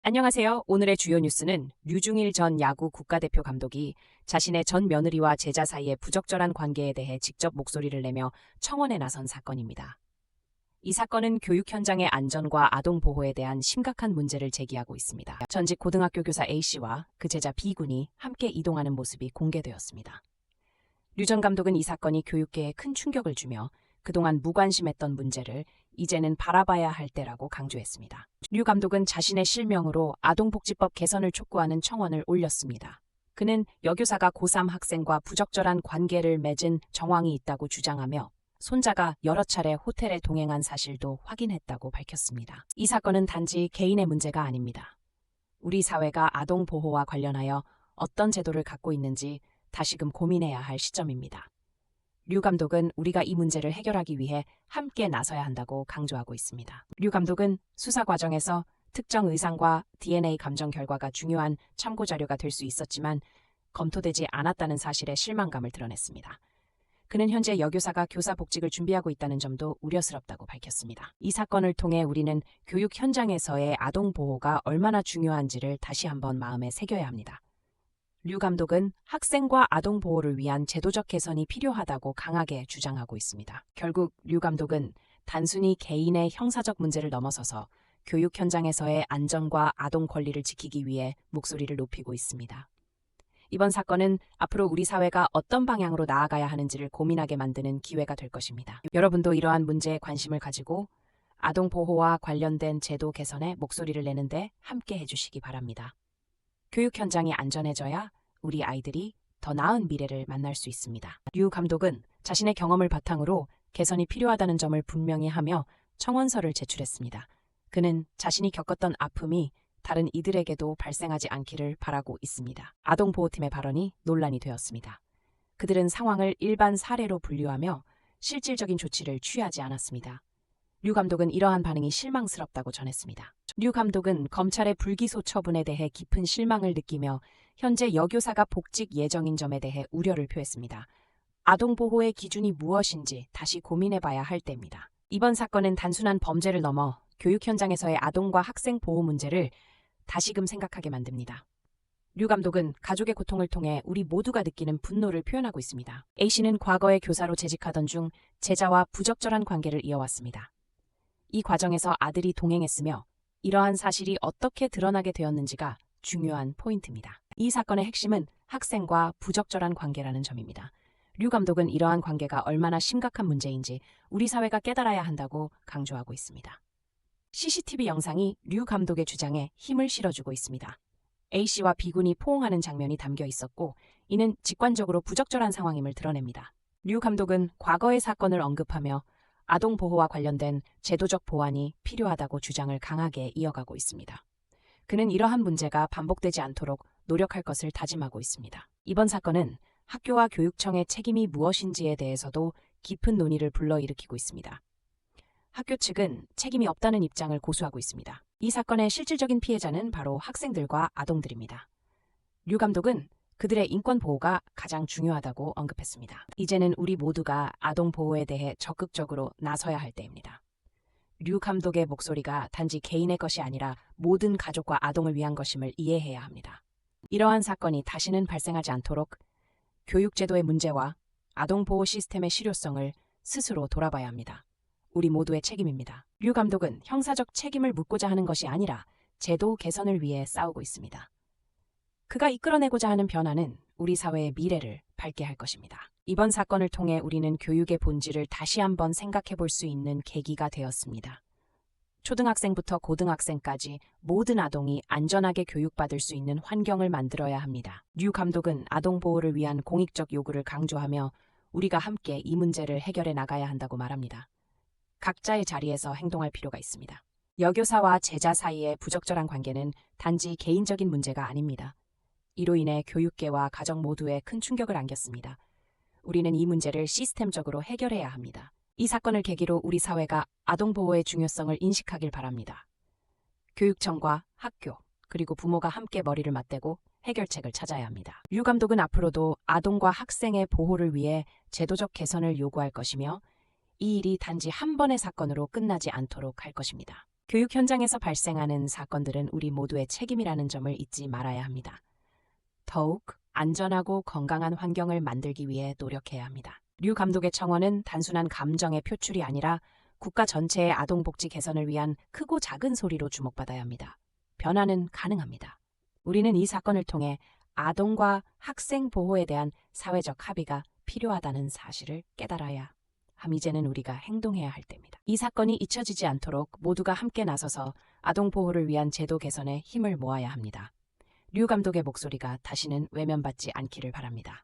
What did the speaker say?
안녕하세요. 오늘의 주요 뉴스는 류중일 전 야구 국가대표 감독이 자신의 전 며느리와 제자 사이의 부적절한 관계에 대해 직접 목소리를 내며 청원에 나선 사건입니다. 이 사건은 교육 현장의 안전과 아동 보호에 대한 심각한 문제를 제기하고 있습니다. 전직 고등학교 교사 A씨와 그 제자 B군이 함께 이동하는 모습이 공개되었습니다. 류 전 감독은 이 사건이 교육계에 큰 충격을 주며 그동안 무관심했던 문제를 이제는 바라봐야 할 때라고 강조했습니다. 류 감독은 자신의 실명으로 아동복지법 개선을 촉구하는 청원을 올렸습니다. 그는 여교사가 고3 학생과 부적절한 관계를 맺은 정황이 있다고 주장하며 손자가 여러 차례 호텔에 동행한 사실도 확인했다고 밝혔습니다. 이 사건은 단지 개인의 문제가 아닙니다. 우리 사회가 아동 보호와 관련하여 어떤 제도를 갖고 있는지 다시금 고민해야 할 시점입니다. 류 감독은 우리가 이 문제를 해결하기 위해 함께 나서야 한다고 강조하고 있습니다. 류 감독은 수사 과정에서 특정 의상과 DNA 감정 결과가 중요한 참고 자료가 될 수 있었지만 검토되지 않았다는 사실에 실망감을 드러냈습니다. 그는 현재 여교사가 교사 복직을 준비하고 있다는 점도 우려스럽다고 밝혔습니다. 이 사건을 통해 우리는 교육 현장에서의 아동 보호가 얼마나 중요한지를 다시 한번 마음에 새겨야 합니다. 류 감독은 학생과 아동 보호를 위한 제도적 개선이 필요하다고 강하게 주장하고 있습니다. 결국 류 감독은 단순히 개인의 형사적 문제를 넘어서서 교육 현장에서의 안전과 아동 권리를 지키기 위해 목소리를 높이고 있습니다. 이번 사건은 앞으로 우리 사회가 어떤 방향으로 나아가야 하는지를 고민하게 만드는 기회가 될 것입니다. 여러분도 이러한 문제에 관심을 가지고 아동 보호와 관련된 제도 개선에 목소리를 내는데 함께 해주시기 바랍니다. 교육 현장이 안전해져야 우리 아이들이 더 나은 미래를 만날 수 있습니다. 류 감독은 자신의 경험을 바탕으로 개선이 필요하다는 점을 분명히 하며 청원서를 제출했습니다. 그는 자신이 겪었던 아픔이 다른 이들에게도 발생하지 않기를 바라고 있습니다. 아동보호팀의 발언이 논란이 되었습니다. 그들은 상황을 일반 사례로 분류하며 실질적인 조치를 취하지 않았습니다. 류 감독은 이러한 반응이 실망스럽다고 전했습니다. 류 감독은 검찰의 불기소 처분에 대해 깊은 실망을 느끼며 현재 여교사가 복직 예정인 점에 대해 우려를 표했습니다. 아동보호의 기준이 무엇인지 다시 고민해봐야 할 때입니다. 이번 사건은 단순한 범죄를 넘어 교육 현장에서의 아동과 학생 보호 문제를 다시금 생각하게 만듭니다. 류 감독은 가족의 고통을 통해 우리 모두가 느끼는 분노를 표현하고 있습니다. A씨는 과거에 교사로 재직하던 중 제자와 부적절한 관계를 이어왔습니다. 이 과정에서 아들이 동행했으며 이러한 사실이 어떻게 드러나게 되었는지가 중요한 포인트입니다. 이 사건의 핵심은 학생과 부적절한 관계라는 점입니다. 류 감독은 이러한 관계가 얼마나 심각한 문제인지 우리 사회가 깨달아야 한다고 강조하고 있습니다. CCTV 영상이 류 감독의 주장에 힘을 실어주고 있습니다. A씨와 B군이 포옹하는 장면이 담겨 있었고 이는 직관적으로 부적절한 상황임을 드러냅니다. 류 감독은 과거의 사건을 언급하며 아동 보호와 관련된 제도적 보완이 필요하다고 주장을 강하게 이어가고 있습니다. 그는 이러한 문제가 반복되지 않도록 노력할 것을 다짐하고 있습니다. 이번 사건은 학교와 교육청의 책임이 무엇인지에 대해서도 깊은 논의를 불러일으키고 있습니다. 학교 측은 책임이 없다는 입장을 고수하고 있습니다. 이 사건의 실질적인 피해자는 바로 학생들과 아동들입니다. 류 감독은 그들의 인권 보호가 가장 중요하다고 언급했습니다. 이제는 우리 모두가 아동 보호에 대해 적극적으로 나서야 할 때입니다. 류 감독의 목소리가 단지 개인의 것이 아니라 모든 가족과 아동을 위한 것임을 이해해야 합니다. 이러한 사건이 다시는 발생하지 않도록 교육제도의 문제와 아동 보호 시스템의 실효성을 스스로 돌아봐야 합니다. 우리 모두의 책임입니다. 류 감독은 형사적 책임을 묻고자 하는 것이 아니라 제도 개선을 위해 싸우고 있습니다. 그가 이끌어내고자 하는 변화는 우리 사회의 미래를 밝게 할 것입니다. 이번 사건을 통해 우리는 교육의 본질을 다시 한번 생각해 볼 수 있는 계기가 되었습니다. 초등학생부터 고등학생까지 모든 아동이 안전하게 교육받을 수 있는 환경을 만들어야 합니다. 류 감독은 아동 보호를 위한 공익적 요구를 강조하며 우리가 함께 이 문제를 해결해 나가야 한다고 말합니다. 각자의 자리에서 행동할 필요가 있습니다. 여교사와 제자 사이의 부적절한 관계는 단지 개인적인 문제가 아닙니다. 이로 인해 교육계와 가정 모두에 큰 충격을 안겼습니다. 우리는 이 문제를 시스템적으로 해결해야 합니다. 이 사건을 계기로 우리 사회가 아동 보호의 중요성을 인식하길 바랍니다. 교육청과 학교, 그리고 부모가 함께 머리를 맞대고 해결책을 찾아야 합니다. 류 감독은 앞으로도 아동과 학생의 보호를 위해 제도적 개선을 요구할 것이며 이 일이 단지 한 번의 사건으로 끝나지 않도록 할 것입니다. 교육 현장에서 발생하는 사건들은 우리 모두의 책임이라는 점을 잊지 말아야 합니다. 더욱 안전하고 건강한 환경을 만들기 위해 노력해야 합니다. 류 감독의 청원은 단순한 감정의 표출이 아니라 국가 전체의 아동복지 개선을 위한 크고 작은 소리로 주목받아야 합니다. 변화는 가능합니다. 우리는 이 사건을 통해 아동과 학생 보호에 대한 사회적 합의가 필요하다는 사실을 깨달아야 함. 이제는 우리가 행동해야 할 때입니다. 이 사건이 잊혀지지 않도록 모두가 함께 나서서 아동 보호를 위한 제도 개선에 힘을 모아야 합니다. 류 감독의 목소리가 다시는 외면받지 않기를 바랍니다.